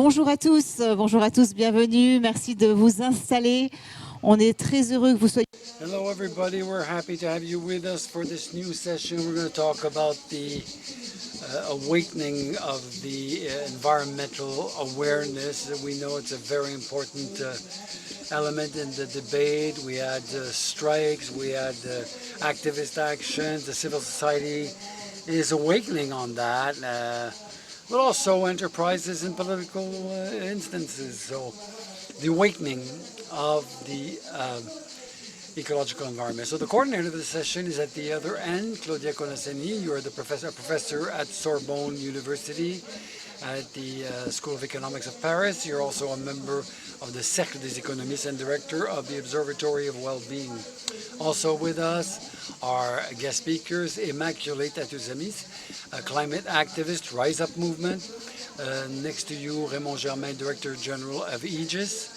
Bonjour à tous, bienvenue, merci de vous installer. On est très heureux que vous soyez. Hello everybody, we're happy to have you with us for this new session. We're going to talk about the awakening of the environmental awareness. We know it's a very important element in the debate. We had strikes, we had activist actions, the civil society is awakening on that, but also enterprises and political instances. So the awakening of the ecological environment. So the coordinator of the session is at the other end, Claudia Conaseni. You are the professor at Sorbonne University at the School of Economics of Paris. You're also a member of the Cercle des Économistes and director of the Observatory of Well-Being. Also with us are guest speakers, Immaculée Tatouzamis, a climate activist, Rise Up Movement. Next to you, Raymond Germain, Director General of Aegis.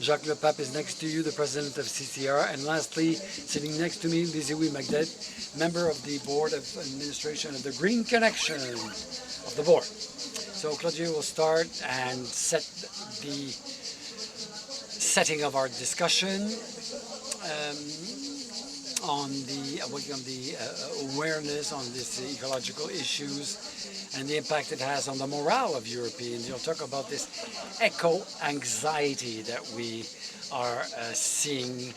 Jacques Le Pape is next to you, the president of CCR. And lastly, sitting next to me, Liziwi Magdet, member of the board of administration of the Green Connection of the board. So Claudia will start and set the setting of our discussion on the awakening of the awareness on these ecological issues and the impact it has on the morale of Europeans. You'll talk about this eco-anxiety that we are seeing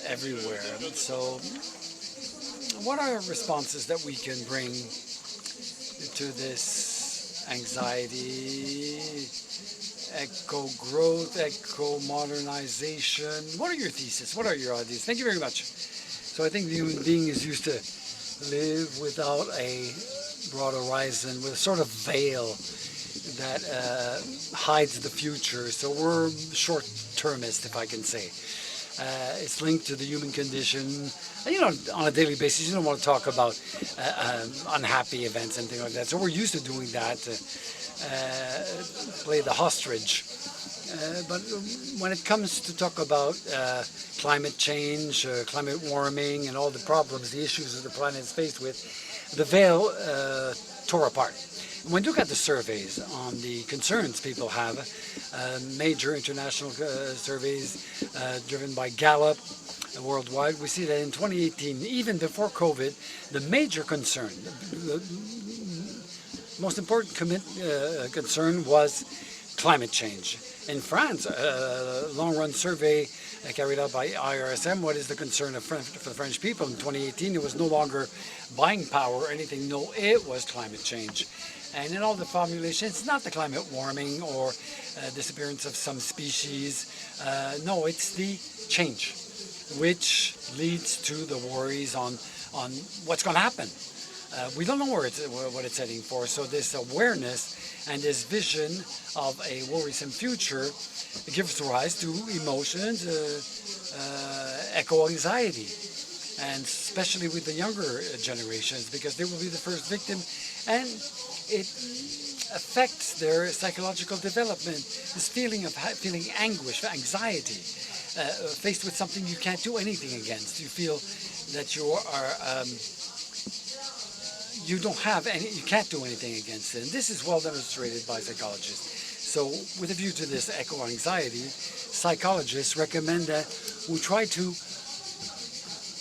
everywhere. So what are responses that we can bring to this anxiety, eco-growth, eco-modernization? What are your theses? What are your ideas? Thank you very much. So I think the human being is used to live without a broad horizon, with a sort of veil that hides the future. So we're short-termist, if I can say. It's linked to the human condition. You know, on a daily basis, you don't want to talk about unhappy events and things like that. So we're used to doing that, play the ostrich. But when it comes to talk about climate change, climate warming, and all the problems, the issues that the planet is faced with, the veil tore apart. When you look at the surveys on the concerns people have, major international surveys driven by Gallup worldwide, we see that in 2018, even before COVID, the major concern, the most important concern was climate change. In France, a long-run survey carried out by IRSM, what is the concern for the French people? In 2018, it was no longer buying power or anything. No, it was climate change. And in all the formulations, it's not the climate warming or disappearance of some species. No, it's the change, which leads to the worries on what's going to happen. We don't know what it's heading for. So this awareness and this vision of a worrisome future gives rise to emotions, eco-anxiety, and especially with the younger generations, because they will be the first victim, and it affects their psychological development, this feeling of feeling anguish, anxiety, faced with something you can't do anything against. You feel that you are you don't have any, you can't do anything against it. And this is well demonstrated by psychologists. So with a view to this eco-anxiety, psychologists recommend that we try to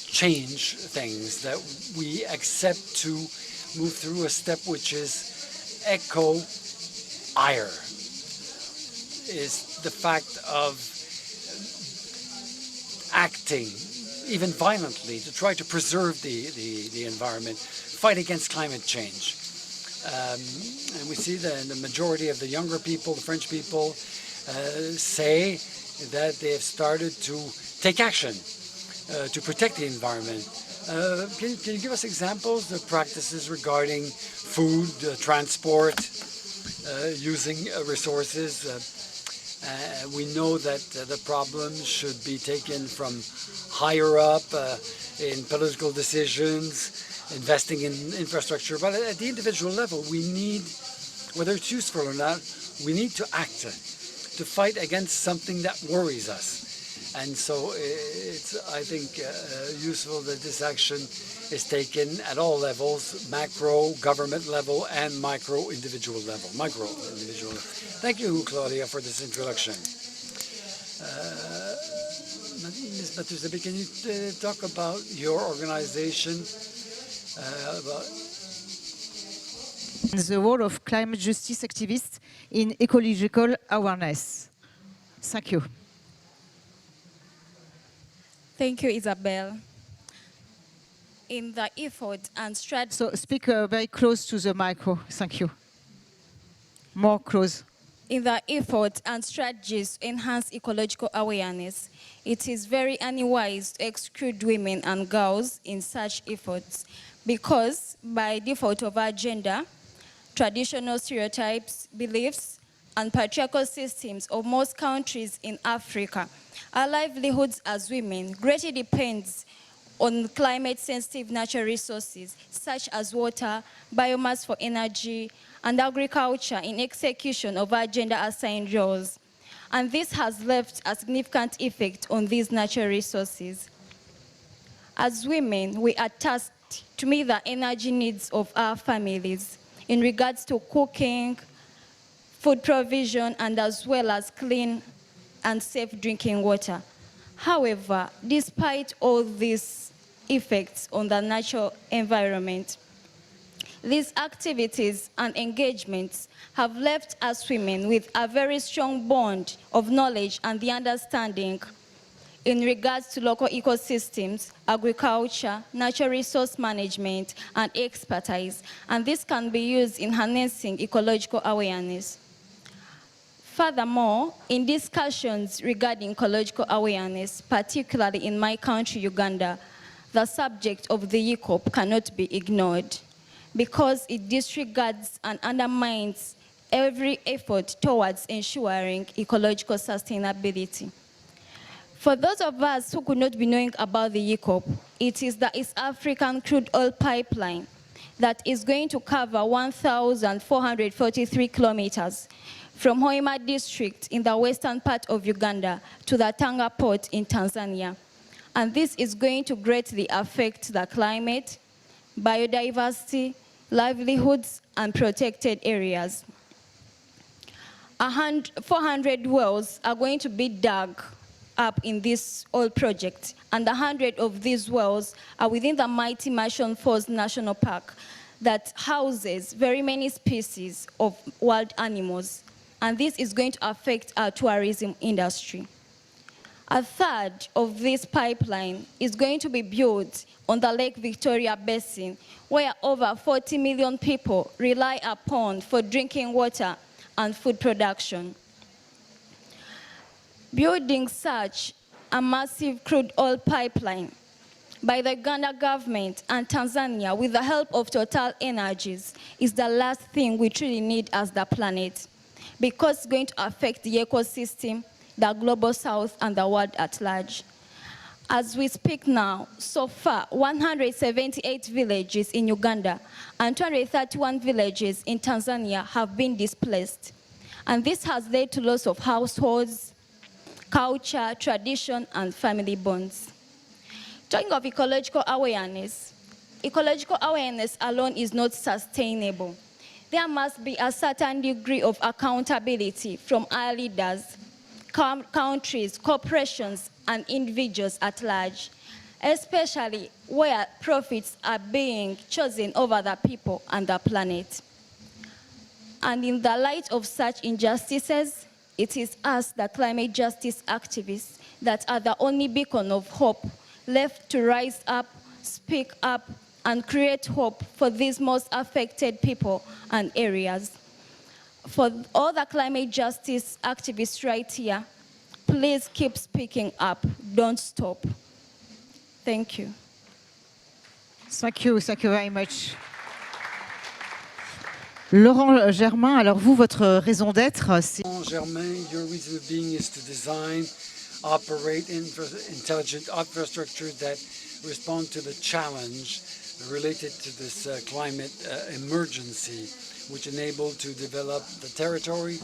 change things, that we accept to move through a step which is eco-ire, is the fact of acting, even violently, to try to preserve the environment, fight against climate change. And we see that the majority of the younger people, the French people, say that they have started to take action to protect the environment. Can you give us examples of practices regarding food, transport, using resources? We know that the problem should be taken from higher up in political decisions, investing in infrastructure, but at the individual level, we need, whether it's useful or not, we need to act to fight against something that worries us. And so it's, I think, useful that this action is taken at all levels, macro, government level, and micro individual level. Thank you, Claudia, for this introduction. Ms. Matusabe, can you talk about your organization? About The role of climate justice activists in ecological awareness. Thank you. Thank you, Isabel. In the effort and strategy. So speak very close to the micro. Thank you. More close. In the effort and strategies to enhance ecological awareness, it is very unwise to exclude women and girls in such efforts because by default of our gender, traditional stereotypes, beliefs, and patriarchal systems of most countries in Africa, our livelihoods as women greatly depends on climate-sensitive natural resources such as water, biomass for energy, and agriculture in execution of our gender-assigned roles. And this has left a significant effect on these natural resources. As women, we are tasked to meet the energy needs of our families in regards to cooking, food provision, and as well as clean and safe drinking water. However, despite all these effects on the natural environment, these activities and engagements have left us women with a very strong bond of knowledge and the understanding in regards to local ecosystems, agriculture, natural resource management, and expertise, and this can be used in harnessing ecological awareness. Furthermore, in discussions regarding ecological awareness, particularly in my country, Uganda, the subject of the ECOP cannot be ignored because it disregards and undermines every effort towards ensuring ecological sustainability. For those of us who could not be knowing about the ECOP, it is the East African crude oil pipeline that is going to cover 1,443 kilometers from Hoima district in the western part of Uganda to the Tanga port in Tanzania. And this is going to greatly affect the climate, biodiversity, livelihoods, and protected areas. 400 wells are going to be dug up in this oil project, and 100 of these wells are within the mighty Marshall Falls National Park that houses very many species of wild animals, and this is going to affect our tourism industry. A third of this pipeline is going to be built on the Lake Victoria Basin, where over 40 million people rely upon for drinking water and food production. Building such a massive crude oil pipeline by the Uganda government and Tanzania with the help of Total Energies is the last thing we truly need as the planet, because it's going to affect the ecosystem, the global south, and the world at large. As we speak now, so far, 178 villages in Uganda and 231 villages in Tanzania have been displaced. And this has led to loss of households, culture, tradition, and family bonds. Talking of ecological awareness alone is not sustainable. There must be a certain degree of accountability from our leaders, countries, corporations, and individuals at large, especially where profits are being chosen over the people and the planet. And in the light of such injustices, it is us, the climate justice activists, that are the only beacon of hope left to rise up, speak up, and create hope for these most affected people and areas. For all the climate justice activists right here, please keep speaking up. Don't stop. Thank you. Thank you very much. Laurent Germain, alors vous, votre raison d'être, c'est... Laurent Germain, your reason of being is to design, operate intelligent infrastructure that respond to the challenge related to this climate emergency, which enable to develop the territory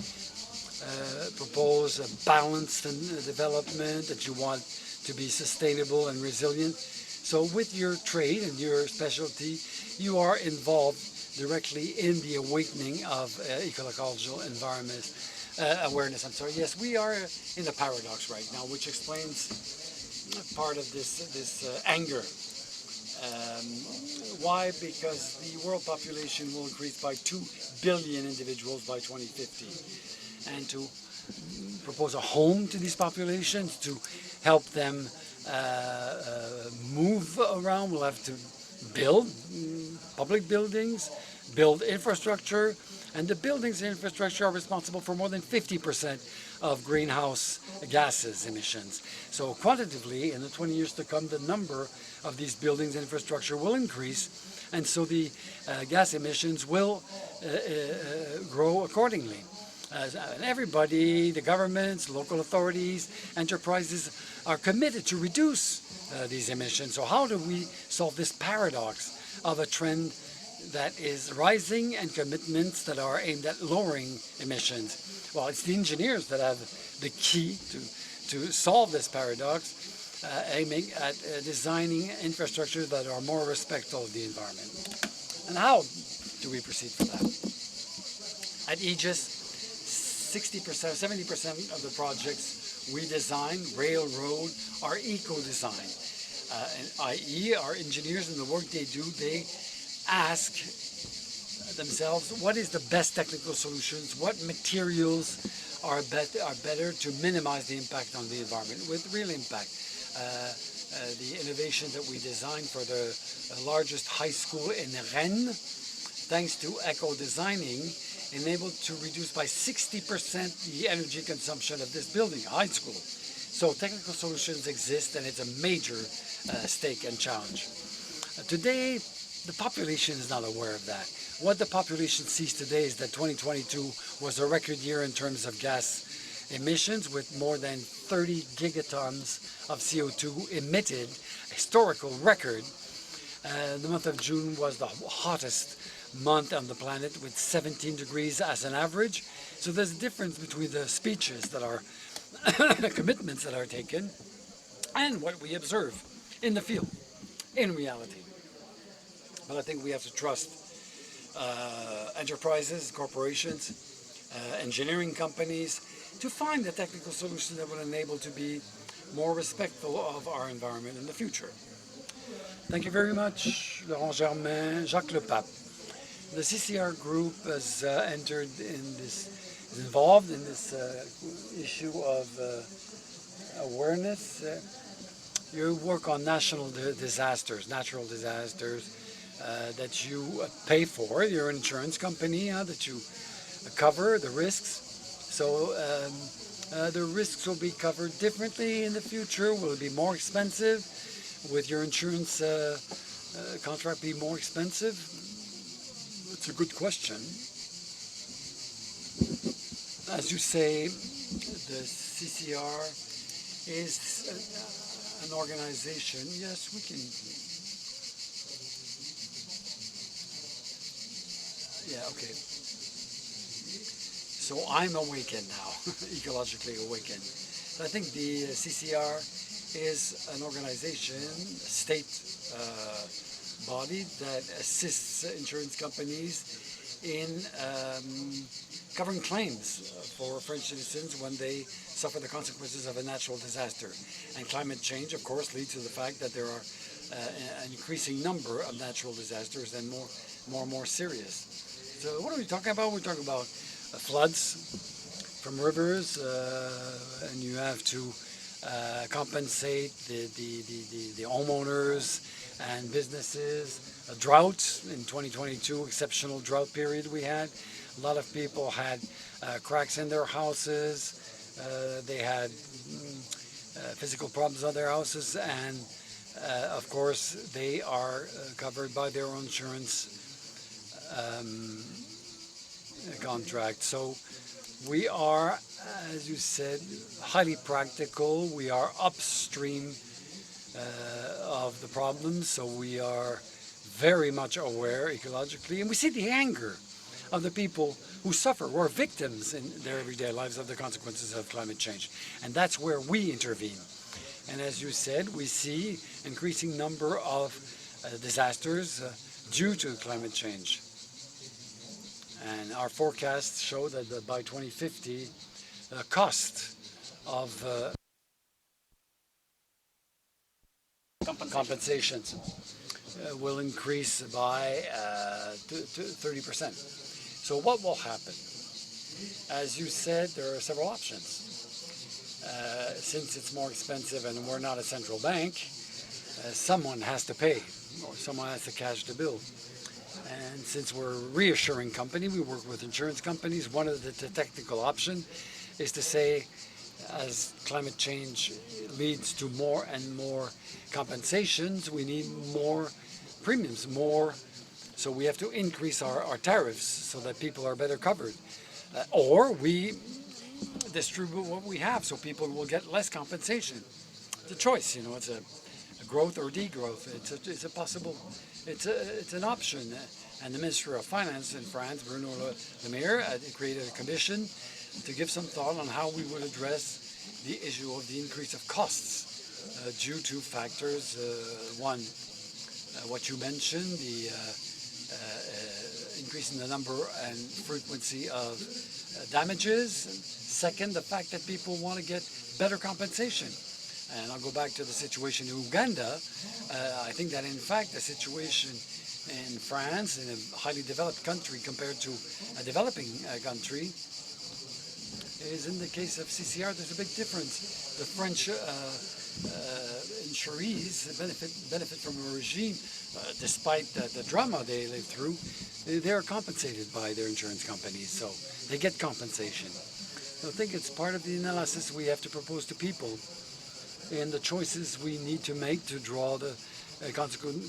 propose a balanced development, that you want to be sustainable and resilient. So with your trade and your specialty, you are involved directly in the awakening of ecological environment awareness. I'm sorry. Yes, we are in a paradox right now, which explains part of this anger. Um, why? Because the world population will increase by 2 billion individuals by 2050, and to propose a home to these populations, to help them move around. We'll have to build public buildings, build infrastructure, and the buildings and infrastructure are responsible for more than 50% of greenhouse gases emissions. So quantitatively, in the 20 years to come, the number of these buildings and infrastructure will increase, and so the gas emissions will grow accordingly. And everybody, the governments, local authorities, enterprises are committed to reduce these emissions. So how do we solve this paradox of a trend that is rising and commitments that are aimed at lowering emissions? Well, it's the engineers that have the key to solve this paradox, aiming at designing infrastructure that are more respectful of the environment. And how do we proceed for that? At Aegis, 60%, 70% of the projects we design, railroad, are eco-design, i.e. our engineers and the work they do, they ask themselves what is the best technical solutions, what materials are better to minimize the impact on the environment with real impact. The innovation that we designed for the largest high school in Rennes, thanks to eco-designing, enabled to reduce by 60% the energy consumption of this building, a high school. So technical solutions exist, and it's a major stake and challenge. Today, the population is not aware of that. What the population sees today is that 2022 was a record year in terms of gas emissions, with more than 30 gigatons of CO2 emitted, a historical record. The month of June was the hottest month on the planet, with 17 degrees as an average. So there's a difference between the speeches that are commitments that are taken and what we observe in the field, in reality. But I think we have to trust enterprises, corporations, engineering companies to find the technical solution that will enable to be more respectful of our environment in the future. Thank you very much, Laurent Germain, Jacques Le Pape. The CCR group has entered in this, is involved in this issue of awareness. You work on national disasters, natural disasters that you pay for. You're an insurance company that you cover the risks. So the risks will be covered differently in the future. Will it be more expensive? Will your insurance contract be more expensive? It's a good question. As you say, the CCR is an organization. Yes, we can. Yeah, okay. So I'm awakened now, ecologically awakened. So I think the CCR is an organization, a state body that assists insurance companies in covering claims for French citizens when they suffer the consequences of a natural disaster. And climate change, of course, leads to the fact that there are an increasing number of natural disasters and more and more serious. So what are we talking about? We're talking about floods from rivers, and you have to compensate the homeowners and businesses. A drought in 2022, exceptional drought period we had. A lot of people had cracks in their houses. They had physical problems on their houses, and of course they are covered by their own insurance contract. So we are, as you said, highly practical. We are upstream of the problems, so we are very much aware ecologically, and we see the anger of the people who suffer, who are victims in their everyday lives of the consequences of climate change. And that's where we intervene. And as you said, we see increasing number of disasters due to climate change. And our forecasts show that by 2050, the cost of compensations will increase by 30%. So what will happen? As you said, there are several options. Since it's more expensive and we're not a central bank, someone has to pay, or someone has to cash the bill. And since we're a reassuring company, we work with insurance companies. One of the technical options is to say, as climate change leads to more and more compensations, we need more premiums, more. So we have to increase our tariffs so that people are better covered. Or we distribute what we have so people will get less compensation. It's a choice, you know, it's a growth or degrowth. It's a possible, it's an option. And the Minister of Finance in France, Bruno Le Maire, created a commission to give some thought on how we would address the issue of the increase of costs due to factors. One, what you mentioned, the increase in the number and frequency of damages. Second, the fact that people want to get better compensation. And I'll go back to the situation in Uganda. I think that in fact the situation in France, in a highly developed country compared to a developing country, is in the case of CCR, there's a big difference. The French insurees benefit from a regime, despite the drama they live through, they are compensated by their insurance companies, so they get compensation. So I think it's part of the analysis we have to propose to people and the choices we need to make to draw the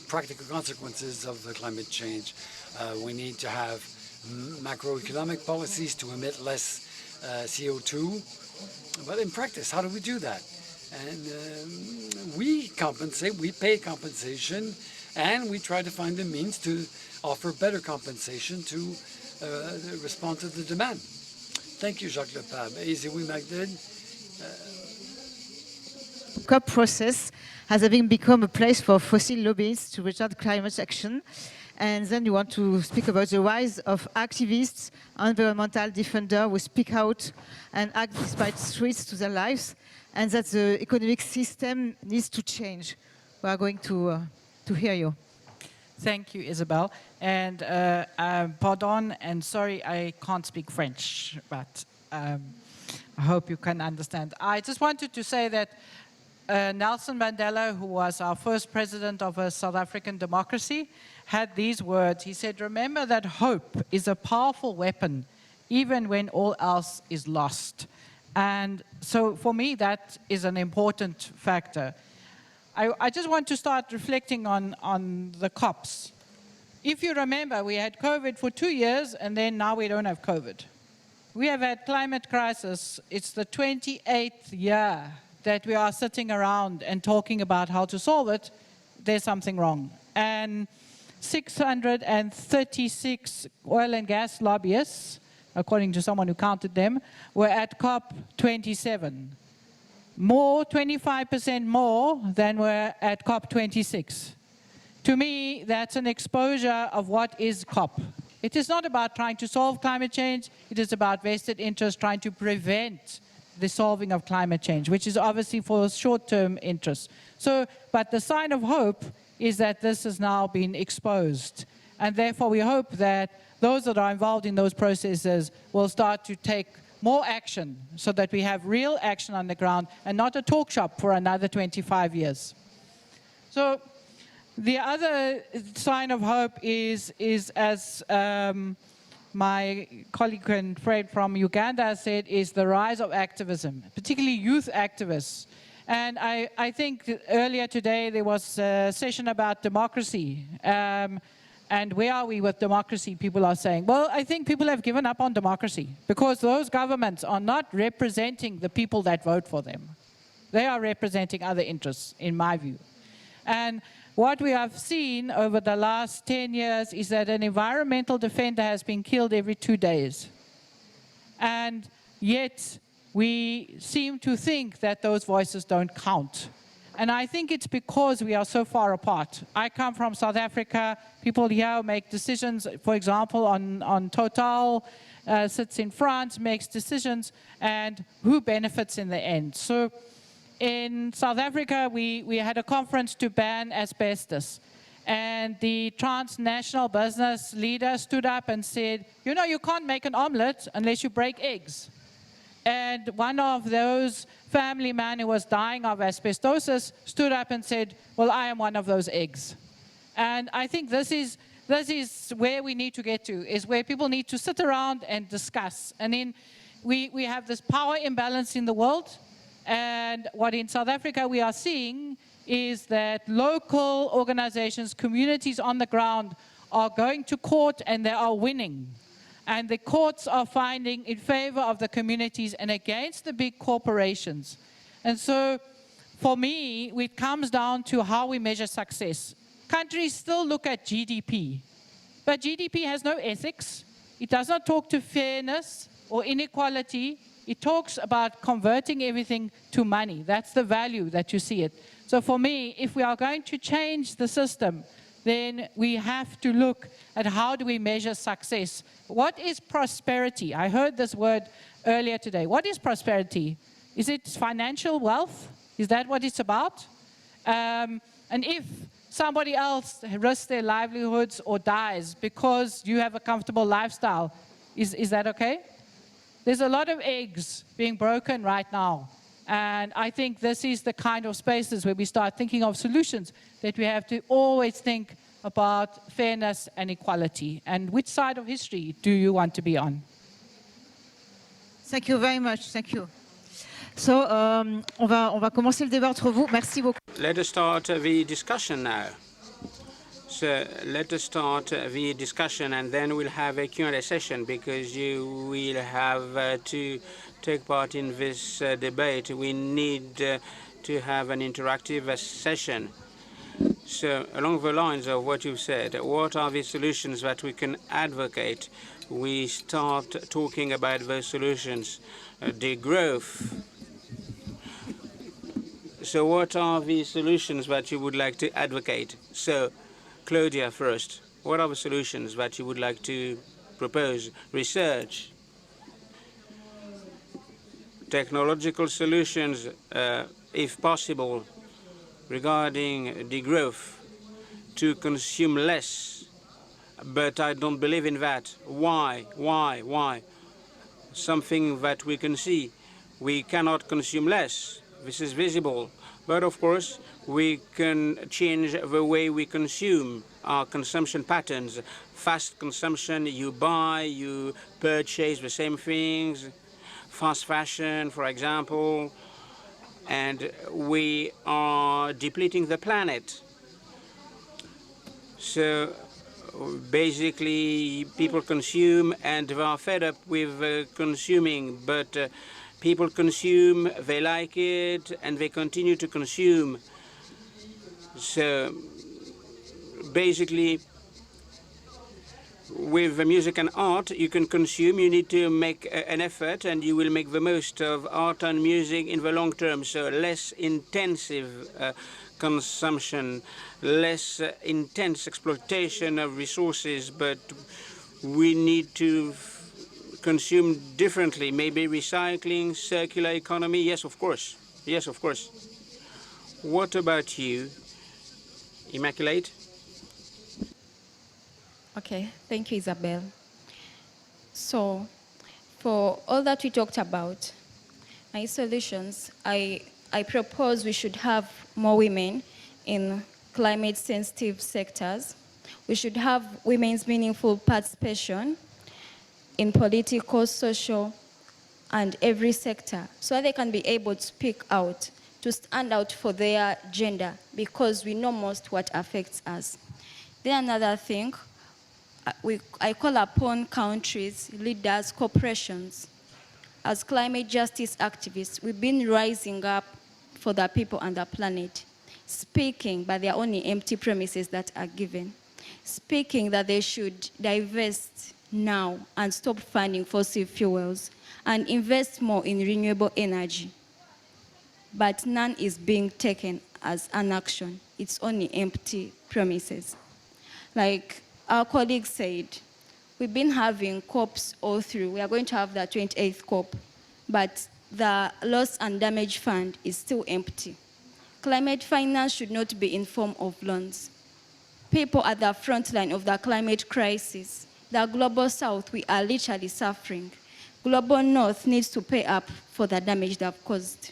practical consequences of the climate change. We need to have macroeconomic policies to emit less CO2. But in practice, how do we do that? And we compensate, we pay compensation, and we try to find the means to offer better compensation to respond to the demand. Thank you, Jacques Lepab. Easy we Magdid. COP process has having become a place for fossil lobbyists to retard climate action. And then you want to speak about the rise of activists, environmental defenders who speak out and act despite threats to their lives, and that the economic system needs to change. We are going to hear you. Thank you, Isabel. And pardon and sorry, I can't speak French, but I hope you can understand. I just wanted to say that Nelson Mandela, who was our first president of a South African democracy, had these words. He said, "Remember that hope is a powerful weapon, even when all else is lost." And so for me, that is an important factor. I just want to start reflecting on the COPs. If you remember, we had COVID for 2 years, and then now we don't have COVID. We have had climate crisis. It's the 28th year that we are sitting around and talking about how to solve it. There's something wrong. And 636 oil and gas lobbyists, according to someone who counted them, were at COP 27. More, 25% more than were at COP 26. To me, that's an exposure of what is COP. It is not about trying to solve climate change. It is about vested interest trying to prevent the solving of climate change, which is obviously for short-term interests. So, but the sign of hope is that this has now been exposed. And therefore, we hope that those that are involved in those processes will start to take more action so that we have real action on the ground and not a talk shop for another 25 years. So the other sign of hope is as my colleague and friend from Uganda said, is the rise of activism, particularly youth activists. And I think earlier today there was a session about democracy. And where are we with democracy, people are saying. Well, I think people have given up on democracy because those governments are not representing the people that vote for them. They are representing other interests, in my view. And what we have seen over the last 10 years is that an environmental defender has been killed every 2 days. And yet we seem to think that those voices don't count. And I think it's because we are so far apart. I come from South Africa. People here make decisions, for example, on Total, sits in France, makes decisions, and who benefits in the end. So in South Africa, we had a conference to ban asbestos. And the transnational business leader stood up and said, you know, you can't make an omelet unless you break eggs. And one of those family men who was dying of asbestosis stood up and said, well, I am one of those eggs. And I think this is where we need to get to, is where people need to sit around and discuss. And then we have this power imbalance in the world. And what in South Africa we are seeing is that local organizations, communities on the ground are going to court and they are winning. And the courts are finding in favor of the communities and against the big corporations. And so for me, it comes down to how we measure success. Countries still look at GDP, but GDP has no ethics. It does not talk to fairness or inequality. It talks about converting everything to money. That's the value that you see it. So for me, if we are going to change the system, then we have to look at how do we measure success. What is prosperity? I heard this word earlier today. What is prosperity? Is it financial wealth? Is that what it's about? And if somebody else risks their livelihoods or dies because you have a comfortable lifestyle, is that okay? There's a lot of eggs being broken right now. And I think this is the kind of spaces where we start thinking of solutions, that we have to always think about fairness and equality. And which side of history do you want to be on? Thank you very much. Thank you. So, on va commencer le débat entre vous. Merci beaucoup. Let us start the discussion now. So let us start the discussion, and then we'll have a Q&A session, because you will have to take part in this debate. We need to have an interactive session. So along the lines of what you've said, what are the solutions that we can advocate? We start talking about those solutions. The growth. So what are the solutions that you would like to advocate? So Claudia first, what are the solutions that you would like to propose? Research, technological solutions, if possible, regarding the growth, to consume less. But I don't believe in that. Why? Something that we can see. We cannot consume less. This is visible. But of course, we can change the way we consume, our consumption patterns. Fast consumption, you buy, you purchase the same things. Fast fashion, for example. And we are depleting the planet. So basically, people consume and they are fed up with consuming, but people consume, they like it, and they continue to consume. So basically, with music and art, you can consume, you need to make an effort, and you will make the most of art and music in the long term. So less intensive consumption, less intense exploitation of resources, but we need to consume differently, maybe recycling, circular economy. Yes, of course. Yes, of course. What about you, Immaculate? Okay, thank you, Isabel. So, for all that we talked about, my solutions, I propose we should have more women in climate-sensitive sectors. We should have women's meaningful participation in political, social, and every sector, so that they can be able to speak out, to stand out for their gender, because we know most what affects us. Then another thing, I call upon countries, leaders, corporations. As climate justice activists, we've been rising up for the people and the planet. speaking, but they are only empty promises that are given. Speaking that they should divest now and stop funding fossil fuels and invest more in renewable energy. But none is being taken as an action. It's only empty promises. Like our colleague said, we've been having COPs all through. We are going to have the 28th COP, but the loss and damage fund is still empty. Climate finance should not be in form of loans. People at the front line of the climate crisis, the global south, we are literally suffering. Global north needs to pay up for the damage they've caused.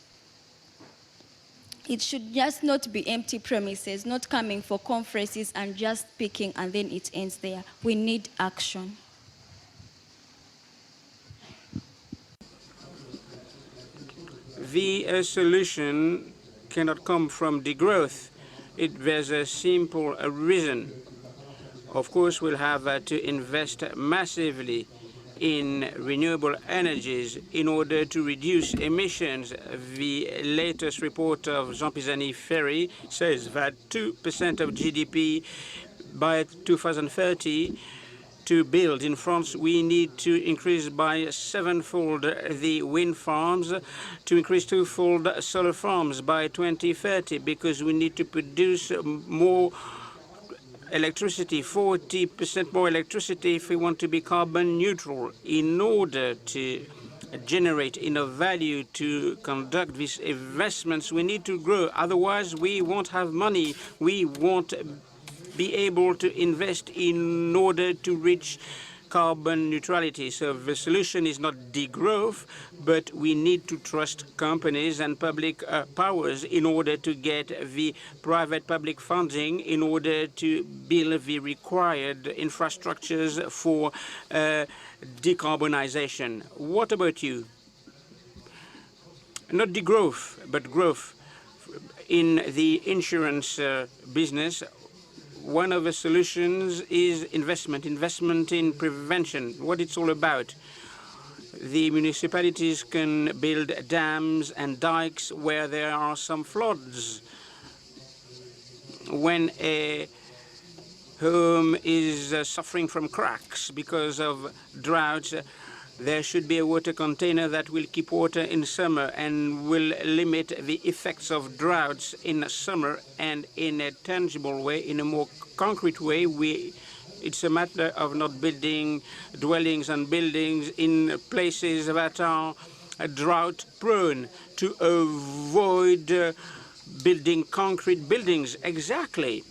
It should just not be empty promises, not coming for conferences and just speaking and then it ends there. We need action. The solution cannot come from degrowth. There's a simple reason. Of course, we'll have to invest massively in renewable energies in order to reduce emissions. The latest report of Jean Pisani-Ferry says that 2% of GDP by 2030 to build in France, we need to increase by sevenfold the wind farms, to increase twofold solar farms by 2030, because we need to produce more electricity, 40% more electricity if we want to be carbon neutral. In order to generate enough value to conduct these investments, we need to grow. Otherwise, we won't have money. We won't be able to invest in order to reach carbon neutrality. So the solution is not degrowth, but we need to trust companies and public powers in order to get the private-public funding in order to build the required infrastructures for decarbonization. What about you? Not degrowth, but growth. In the insurance business, one of the solutions is investment in prevention, what it's all about. The municipalities can build dams and dikes where there are some floods. When a home is suffering from cracks because of droughts, there should be a water container that will keep water in summer and will limit the effects of droughts in summer, and in a tangible way, in a more concrete way, it's a matter of not building dwellings and buildings in places that are drought prone, to avoid building concrete buildings. Exactly.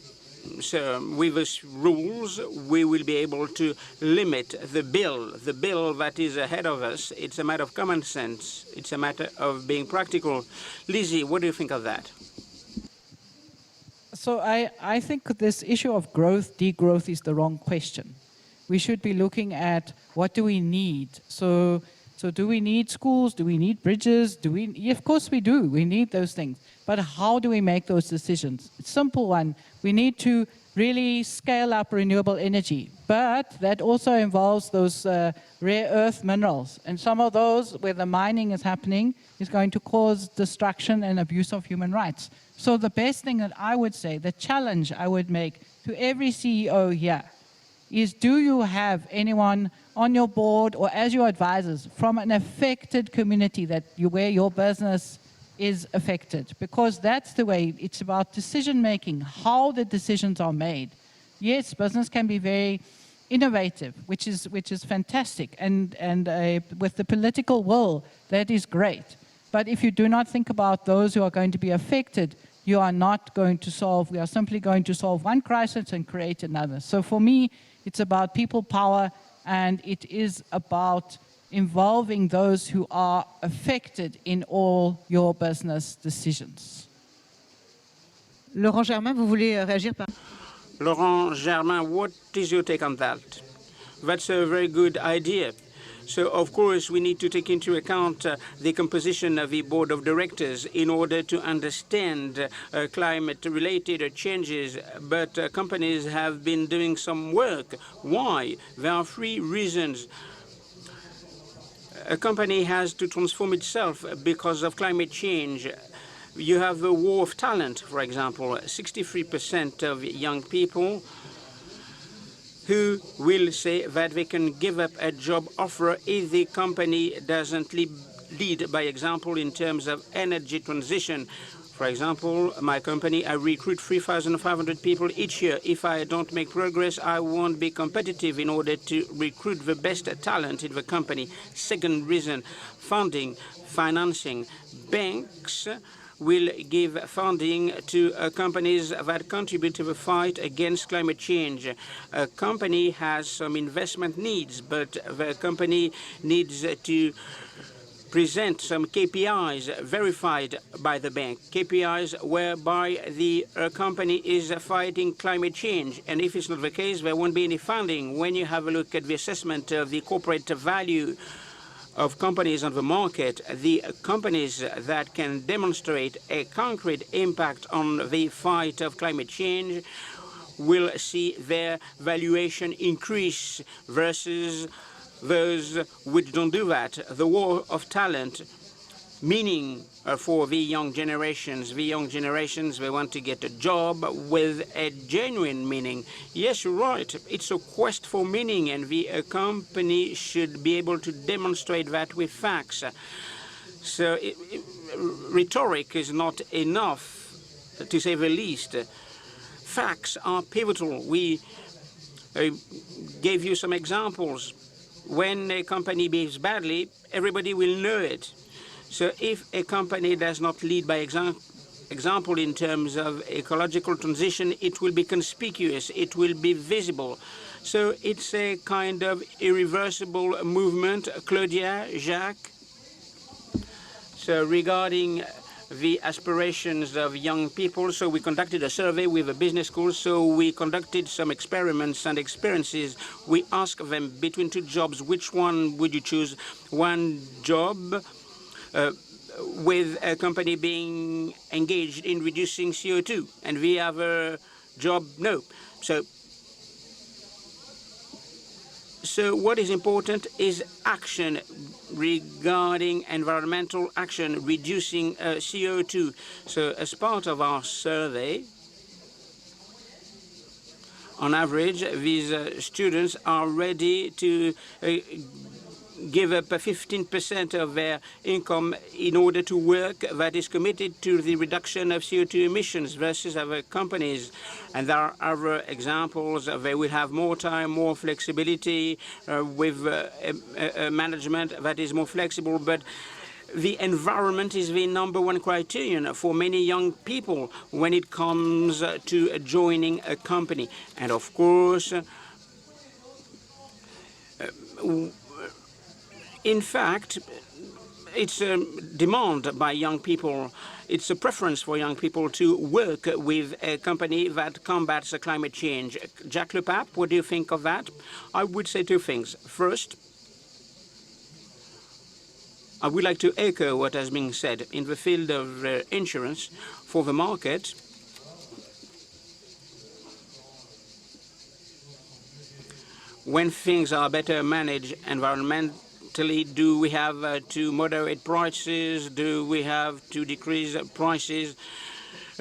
So with these rules, we will be able to limit the bill that is ahead of us. It's a matter of common sense. It's a matter of being practical. Lizzie, what do you think of that? So I think this issue of growth, degrowth is the wrong question. We should be looking at what do we need. So do we need schools? Do we need bridges? Of course we do. We need those things. But how do we make those decisions? It's a simple one. We need to really scale up renewable energy. But that also involves those rare earth minerals. And some of those, where the mining is happening, is going to cause destruction and abuse of human rights. So the best thing that I would say, the challenge I would make to every CEO here, is do you have anyone on your board or as your advisors from an affected community where your business is affected? Because that's the way. It's about decision making, how the decisions are made. Yes, business can be very innovative, which is fantastic, and with the political will, that is great. But if you do not think about those who are going to be affected, you are not going to solve. We are simply going to solve one crisis and create another. So for me, it's about people power, and it is about involving those who are affected in all your business decisions. Laurent Germain, vous voulez réagir par... Laurent Germain, what is your take on that? That's a very good idea. So, of course, we need to take into account the composition of the board of directors in order to understand climate-related changes. But companies have been doing some work. Why? There are 3 reasons. A company has to transform itself because of climate change. You have a war of talent, for example. 63% of young people who will say that they can give up a job offer if the company doesn't lead by example in terms of energy transition. For example, my company, I recruit 3,500 people each year. If I don't make progress, I won't be competitive in order to recruit the best talent in the company. Second reason, funding, financing. Banks will give funding to companies that contribute to the fight against climate change. A company has some investment needs, but the company needs to present some KPIs verified by the bank, KPIs whereby the company is fighting climate change. And if it's not the case, there won't be any funding. When you have a look at the assessment of the corporate value of companies on the market, the companies that can demonstrate a concrete impact on the fight of climate change will see their valuation increase versus those which don't do that. The war of talent, meaning for the young generations. The young generations, they want to get a job with a genuine meaning. Yes, you're right. It's a quest for meaning, and the company should be able to demonstrate that with facts. So rhetoric is not enough, to say the least. Facts are pivotal. We gave you some examples. When a company behaves badly, everybody will know it. So if a company does not lead by example in terms of ecological transition, it will be conspicuous, it will be visible. So it's a kind of irreversible movement. Claudia, Jacques? So regarding the aspirations of young people, so we conducted a survey with a business school, so we conducted some experiments and experiences. We asked them, between two jobs, which one would you choose? One job with a company being engaged in reducing CO2, and the other job, no. So what is important is action regarding environmental action, reducing CO2. So as part of our survey, on average, these students are ready to give up 15% of their income in order to work that is committed to the reduction of CO2 emissions versus other companies. And there are other examples. They will have more time, more flexibility with management that is more flexible. But the environment is the #1 criterion for many young people when it comes to joining a company. And of course, in fact, it's a demand by young people. It's a preference for young people to work with a company that combats climate change. Jacques Le Pape, what do you think of that? I would say two things. First, I would like to echo what has been said in the field of insurance for the market. When things are better managed environmentally, do we have to moderate prices? Do we have to decrease prices?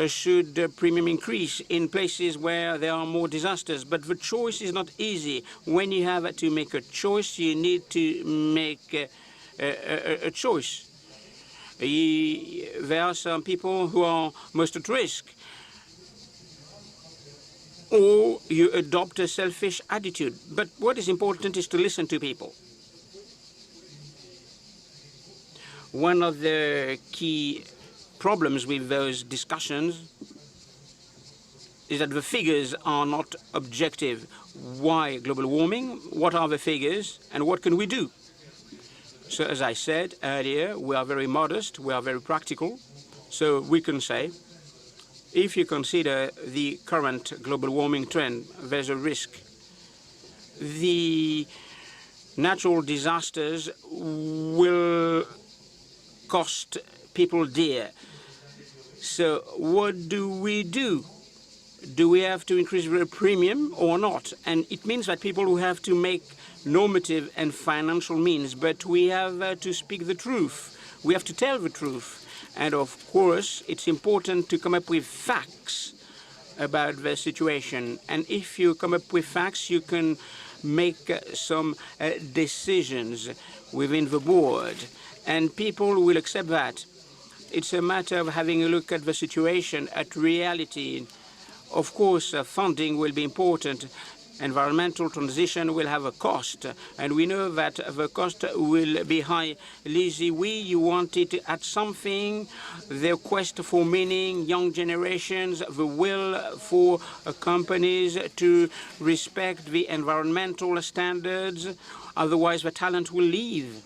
Should premium increase in places where there are more disasters? But the choice is not easy. When you have to make a choice, you need to make a choice. There are some people who are most at risk. Or you adopt a selfish attitude. But what is important is to listen to people. One of the key problems with those discussions is that the figures are not objective. Why global warming? What are the figures? And what can we do? So as I said earlier, we are very modest, we are very practical. So we can say, if you consider the current global warming trend, there's a risk. The natural disasters will cost people dear. So what do we do? Do we have to increase the premium or not? And it means that people will have to make normative and financial means, but we have to speak the truth. We have to tell the truth. And of course, it's important to come up with facts about the situation. And if you come up with facts, you can make some decisions within the board. And people will accept that. It's a matter of having a look at the situation, at reality. Of course, funding will be important. Environmental transition will have a cost, and we know that the cost will be high. Lizzie, you wanted to add something, the quest for meaning, young generations, the will for companies to respect the environmental standards, otherwise the talent will leave.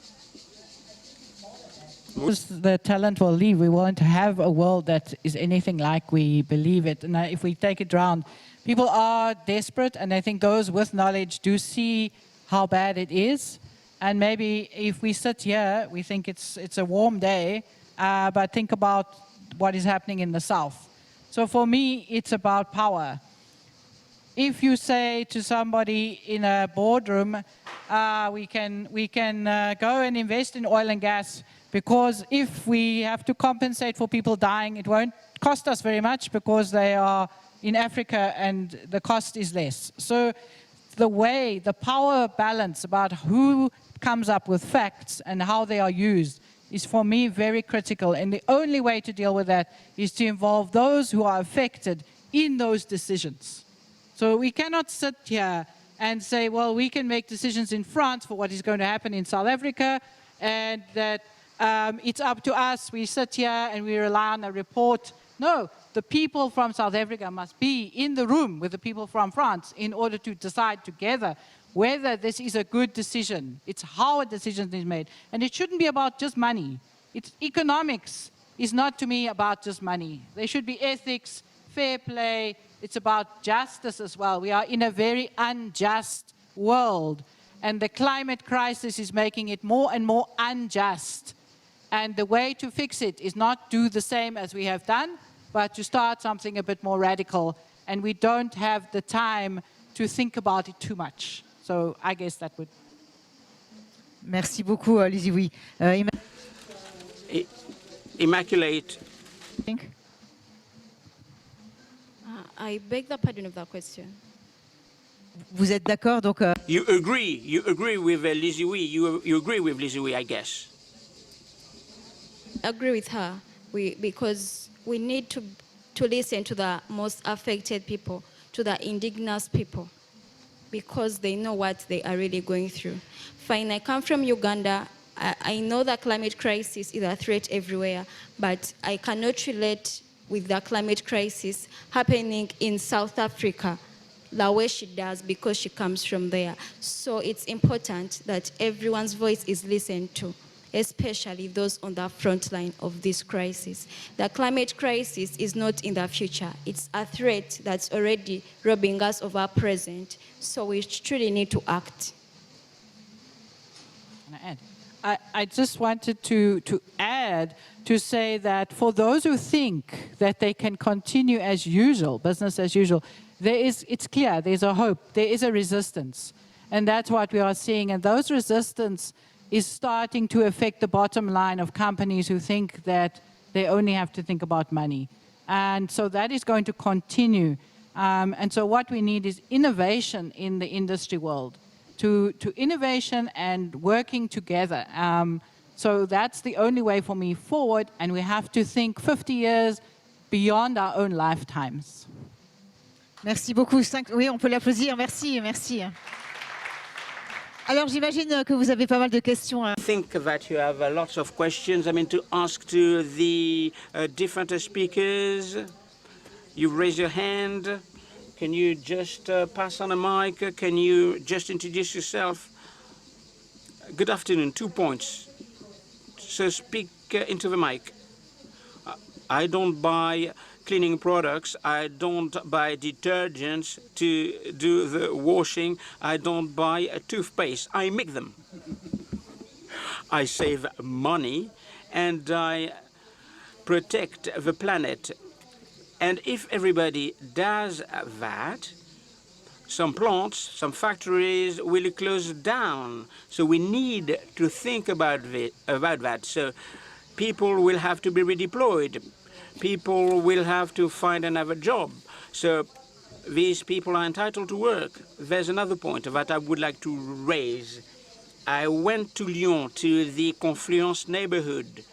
The talent will leave. We won't have a world that is anything like we believe it. And if we take it round, people are desperate, and I think those with knowledge do see how bad it is. And maybe if we sit here, we think it's a warm day, but think about what is happening in the south. So for me, it's about power. If you say to somebody in a boardroom, we can go and invest in oil and gas, because if we have to compensate for people dying, it won't cost us very much because they are in Africa and the cost is less. So the power balance about who comes up with facts and how they are used is for me very critical. And the only way to deal with that is to involve those who are affected in those decisions. So we cannot sit here and say, well, we can make decisions in France for what is going to happen in South Africa, and that it's up to us. We sit here and we rely on a report. No, the people from South Africa must be in the room with the people from France in order to decide together whether this is a good decision. It's how a decision is made. And it shouldn't be about just money. Economics is not, to me, about just money. There should be ethics, fair play. It's about justice as well. We are in a very unjust world, and the climate crisis is making it more and more unjust. And the way to fix it is not do the same as we have done, but to start something a bit more radical. And we don't have the time to think about it too much. So I guess that would. Merci beaucoup, Lizzie. Oui. Immaculate. I beg the pardon of that question. Vous êtes d'accord, donc. You agree with Lizzie. You agree with Lizzie, I guess. Agree with her, because we need to listen to the most affected people, to the indigenous people, because they know what they are really going through. Fine, I come from Uganda. I know the climate crisis is a threat everywhere, but I cannot relate with the climate crisis happening in South Africa the way she does, because she comes from there. So it's important that everyone's voice is listened to, especially those on the front line of this crisis. The climate crisis is not in the future. It's a threat that's already robbing us of our present. So we truly need to act. I just wanted to add, to say that for those who think that they can continue as usual, business as usual, it's clear, there's a hope, there is a resistance. And that's what we are seeing. And those resistance is starting to affect the bottom line of companies who think that they only have to think about money. And so that is going to continue. And so what we need is innovation in the industry world, to innovation and working together. So that's the only way for me forward, and we have to think 50 years beyond our own lifetimes. Merci beaucoup. Oui, on peut l'applaudir. Merci, merci. Alors, j'imagine que vous avez pas mal de questions. I think that you have lots of questions, to ask to the different speakers. You raise your hand. Can you just pass on a mic? Can you just introduce yourself? Good afternoon. 2 points. So speak into the mic. I don't buy cleaning products. I don't buy detergents to do the washing. I don't buy a toothpaste. I make them. I save money and I protect the planet. And if everybody does that, some plants, some factories will close down. So we need to think about that. So people will have to be redeployed. People will have to find another job. So these people are entitled to work. There's another point that I would like to raise. I went to Lyon, to the Confluence neighborhood.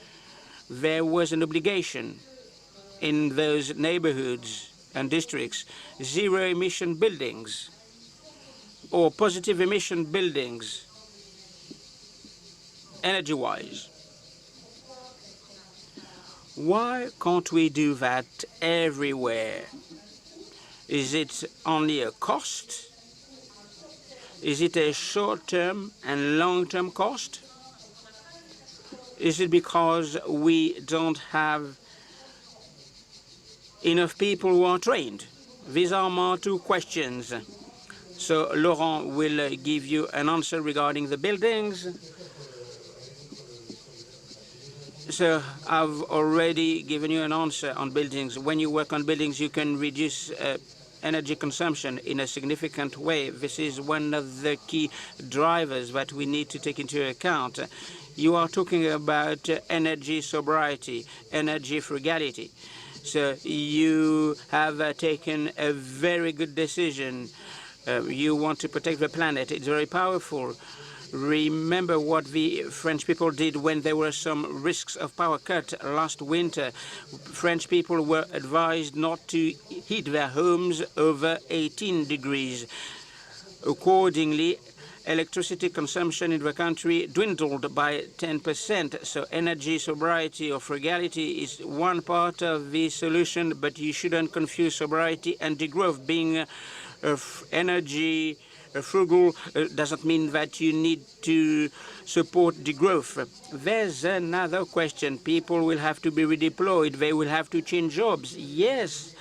There was an obligation in those neighborhoods and districts, zero emission buildings or positive emission buildings, energy-wise. Why can't we do that everywhere? Is it only a cost? Is it a short-term and long-term cost? Is it because we don't have enough people who are trained? These are my two questions. So Laurent will give you an answer regarding the buildings. So I've already given you an answer on buildings. When you work on buildings, you can reduce energy consumption in a significant way. This is one of the key drivers that we need to take into account. You are talking about energy sobriety, energy frugality. So you have taken a very good decision. You want to protect the planet. It's very powerful. Remember what the French people did when there were some risks of power cut last winter. French people were advised not to heat their homes over 18 degrees. Accordingly, electricity consumption in the country dwindled by 10%. So energy sobriety or frugality is one part of the solution, but you shouldn't confuse sobriety and degrowth. Being energy frugal doesn't mean that you need to support degrowth. There's another question. People will have to be redeployed. They will have to change jobs. Yes,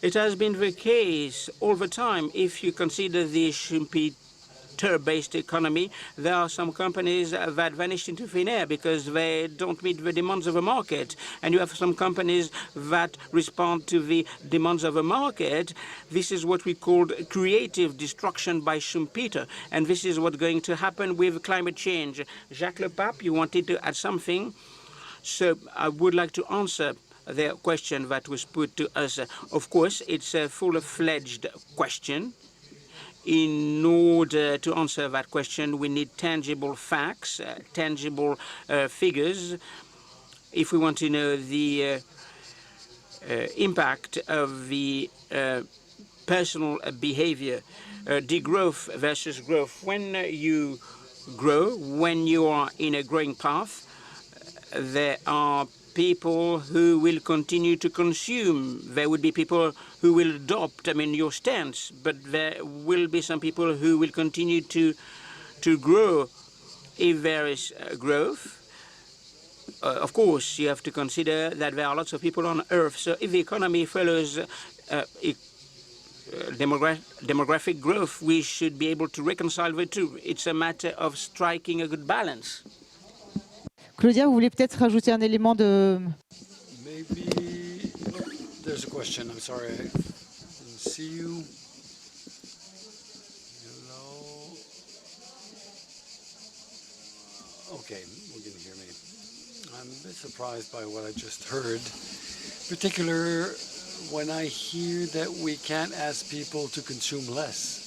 it has been the case all the time. If you consider the Schumpeter-based economy, there are some companies that vanished into thin air because they don't meet the demands of the market. And you have some companies that respond to the demands of the market. This is what we called creative destruction by Schumpeter. And this is what's going to happen with climate change. Jacques Le Pape, you wanted to add something? So I would like to answer the question that was put to us. Of course, it's a full-fledged question. In order to answer that question, we need tangible facts, tangible figures. If we want to know the impact of the personal behavior, degrowth versus growth. When you grow, when you are in a growing path, there are people who will continue to consume. There will be people who will adopt, your stance, but there will be some people who will continue to grow. If there is growth, of course, you have to consider that there are lots of people on Earth. So if the economy follows demographic growth, we should be able to reconcile the two. It's a matter of striking a good balance. Claudia, vous voulez peut-être rajouter un élément de... Maybe there's a question. I'm sorry, I didn't see you. Hello. Okay, you can hear me. I'm a bit surprised by what I just heard, particular when I hear that we can't ask people to consume less.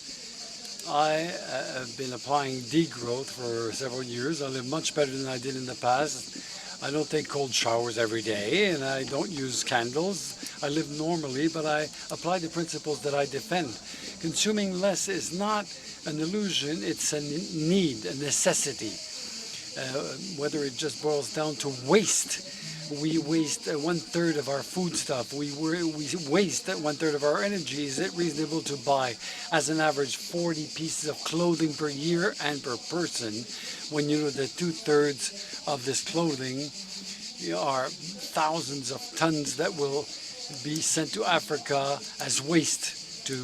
I have been applying degrowth for several years. I live much better than I did in the past. I don't take cold showers every day, and I don't use candles. I live normally, but I apply the principles that I defend. Consuming less is not an illusion, it's a need, a necessity. Whether it just boils down to waste. We waste 1/3 of our food stuff. We waste 1/3 of our energy. Is it reasonable to buy, as an average, 40 pieces of clothing per year and per person, when you know that 2/3 of this clothing are thousands of tons that will be sent to Africa as waste to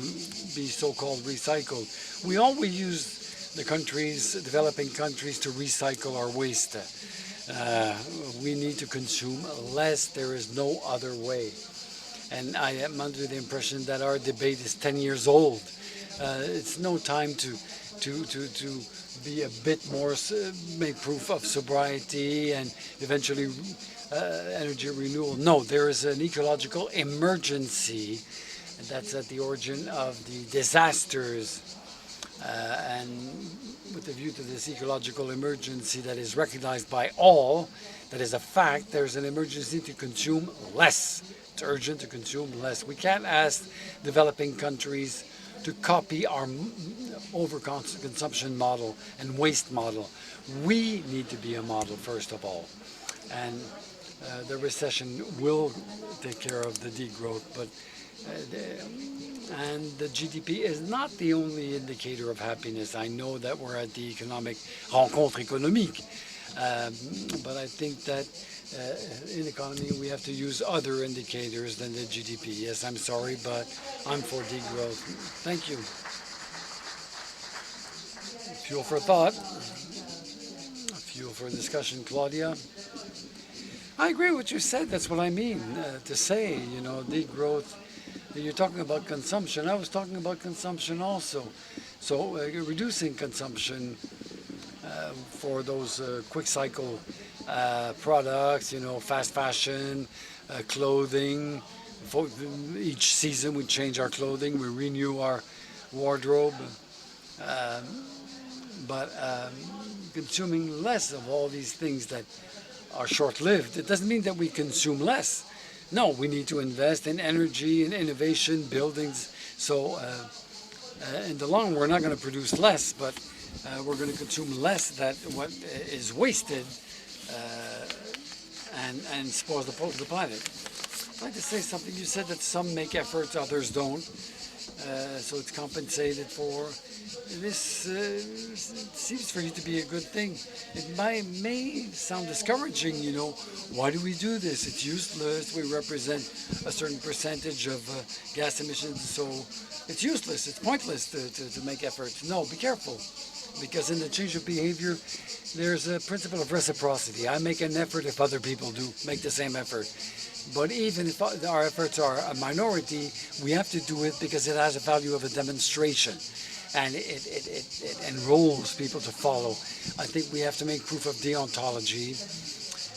be so-called recycled? We always use the developing countries, to recycle our waste. We need to consume less. There is no other way. And I am under the impression that our debate is 10 years old. It's no time to be a bit more, make proof of sobriety and eventually energy renewal. No, there is an ecological emergency that's at the origin of the disasters. And with the view to this ecological emergency that is recognized by all, that is a fact, there's an emergency to consume less. It's urgent to consume less. We can't ask developing countries to copy our overconsumption model and waste model. We need to be a model, first of all. And the recession will take care of the degrowth, but and the GDP is not the only indicator of happiness. I know that we're at the economic rencontre économique, but I think that in economy we have to use other indicators than the GDP. Yes, I'm sorry, but I'm for degrowth. Thank you. Fuel for thought. Fuel for discussion, Claudia. I agree with what you said. That's what I mean to say, degrowth. You're talking about consumption. I was talking about consumption also. So reducing consumption for those quick cycle products, fast fashion, clothing. For each season we change our clothing, we renew our wardrobe. But consuming less of all these things that are short-lived, it doesn't mean that we consume less. No, we need to invest in energy and innovation, buildings. So in the long run, we're not going to produce less, but we're going to consume less than what is wasted and spoils the planet. I'd like to say something. You said that some make efforts, others don't. So it's compensated for. This seems for you to be a good thing. It may sound discouraging, Why do we do this? It's useless. We represent a certain percentage of gas emissions, so it's useless. It's pointless to make efforts. No, be careful, because in the change of behavior, there's a principle of reciprocity. I make an effort if other people do make the same effort. But even if our efforts are a minority, we have to do it because it has a value of a demonstration. And it enrolls people to follow. I think we have to make proof of deontology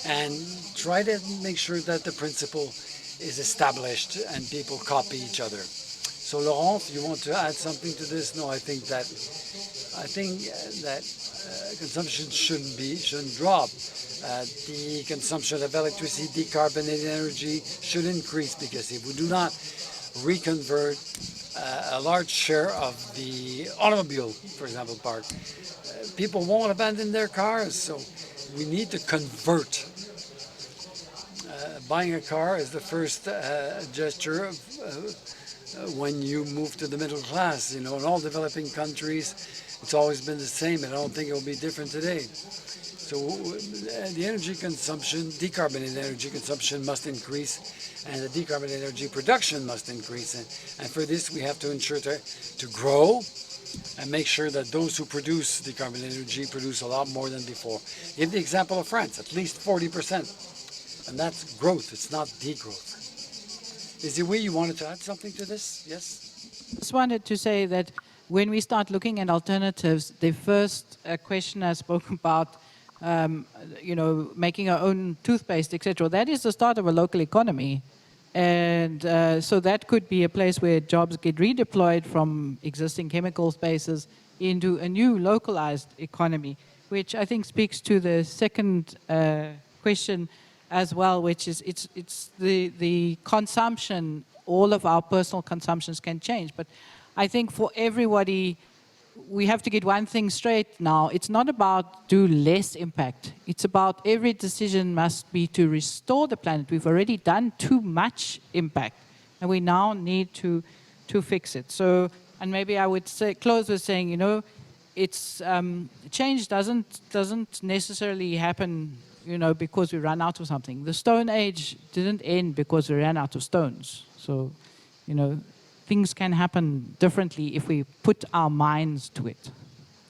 and try to make sure that the principle is established and people copy each other. So Laurence, you want to add something to this? No, I think that consumption shouldn't drop. The consumption of electricity, decarbonated energy should increase, because if we do not reconvert a large share of the automobile, for example, park, people won't abandon their cars. So we need to convert. Buying a car is the first gesture of when you move to the middle class. In all developing countries, it's always been the same, and I don't think it will be different today. So the energy consumption, decarbonated energy consumption must increase, and the decarbonated energy production must increase. And for this, we have to ensure to grow and make sure that those who produce decarbonated energy produce a lot more than before. Give the example of France, at least 40%. And that's growth, it's not degrowth. Izzy, you wanted to add something to this? Yes? Just wanted to say that when we start looking at alternatives, the first questioner spoke about making our own toothpaste, etc. That is the start of a local economy. And so that could be a place where jobs get redeployed from existing chemical spaces into a new localized economy, which I think speaks to the second question as well, which is it's the consumption. All of our personal consumptions can change. But I think for everybody, we have to get one thing straight now. It's not about do less impact. It's about every decision must be to restore the planet. We've already done too much impact, and we now need to fix it. So, and maybe I would close with saying, it's change doesn't necessarily happen, because we run out of something. The Stone Age didn't end because we ran out of stones. So, things can happen differently if we put our minds to it.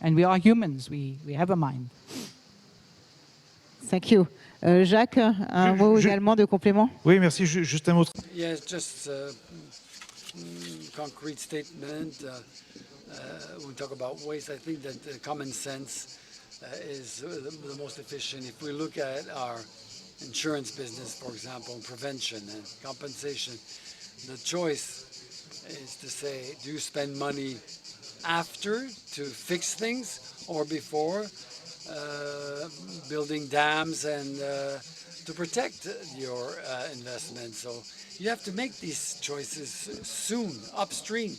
And we are humans, we have a mind. Thank you. Jacques, un mot également de complément? Oui, merci. Juste un mot. Yes, just concrete statement. When we talk about waste, I think that common sense is the most efficient. If we look at our insurance business, for example, prevention and compensation. The choice is to say, do you spend money after to fix things or before, building dams and to protect your investment? So you have to make these choices soon, upstream.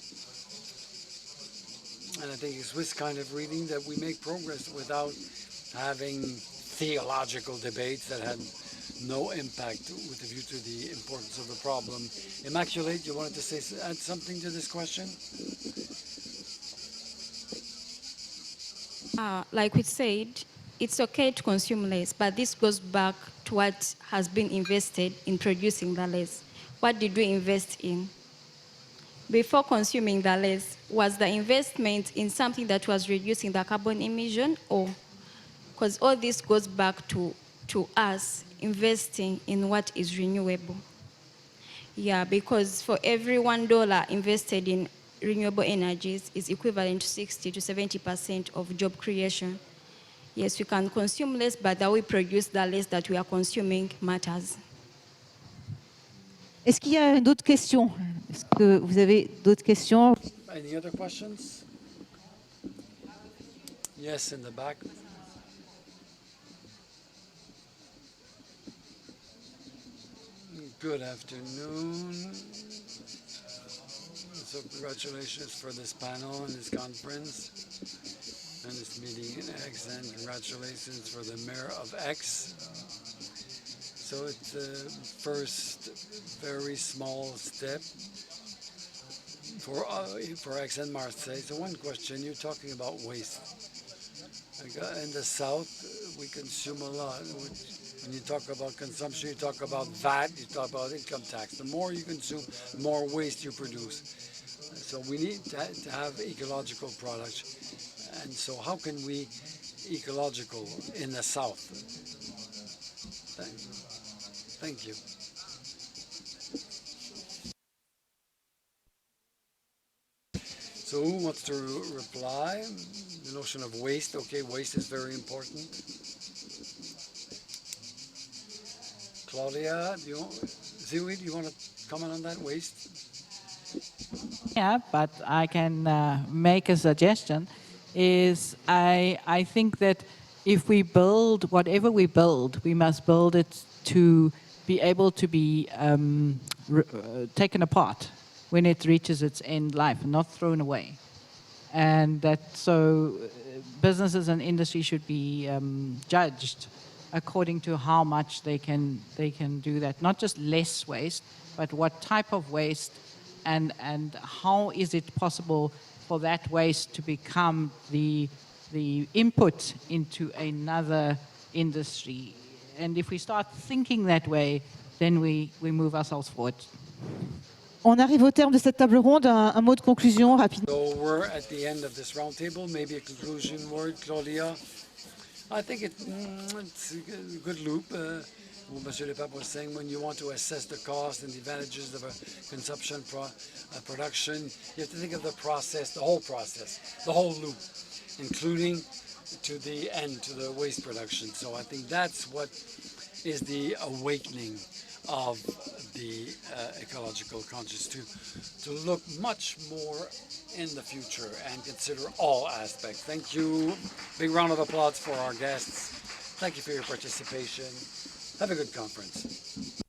And I think it's this kind of reading that we make progress without having theological debates that had no impact with the view to the importance of the problem. Immaculate, you wanted to add something to this question? Like we said, it's okay to consume less, but this goes back to what has been invested in producing the less. What did we invest in? Before consuming the less, was the investment in something that was reducing the carbon emission, or because all this goes back to us investing in what is renewable. Yeah, because for every $1 invested in renewable energies is equivalent to 60 to 70% of job creation. Yes, we can consume less, but that we produce the less that we are consuming matters. Est-ce qu'il y a d'autres questions? Est-ce que vous avez d'autres questions? Any other questions? Yes, in the back. Good afternoon. So congratulations for this panel and this conference and this meeting in Aix, and congratulations for the mayor of Aix. So it's the first very small step for Aix and Marseille. So one question, you're talking about waste. In the south, we consume a lot. When you talk about consumption, you talk about VAT, you talk about income tax. The more you consume, the more waste you produce. So we need to have ecological products. And so how can we ecological in the south? Thank you. So who wants to reply? The notion of waste. Okay, waste is very important. Claudia, do you want to comment on that, waste? Yeah, but I can make a suggestion. I think that if we build, whatever we build, we must build it to be able to be taken apart when it reaches its end life, not thrown away. And that so businesses and industry should be judged according to how much they can do that. Not just less waste, but what type of waste, and how is it possible for that waste to become the input into another industry. And if we start thinking that way, then we move ourselves forward. On arrive au terme de cette table ronde. Un mot de conclusion rapide. So we're at the end of this roundtable. Maybe a conclusion word, Claudia. I think it's a good loop. What Monsieur Lepape was saying, when you want to assess the cost and the advantages of a consumption production, you have to think of the process, the whole loop, including to the end, to the waste production. So I think that's what is the awakening of the ecological consciousness, to look much more in the future and consider all aspects. Thank you. Big round of applause for our guests. Thank you for your participation. Have a good conference.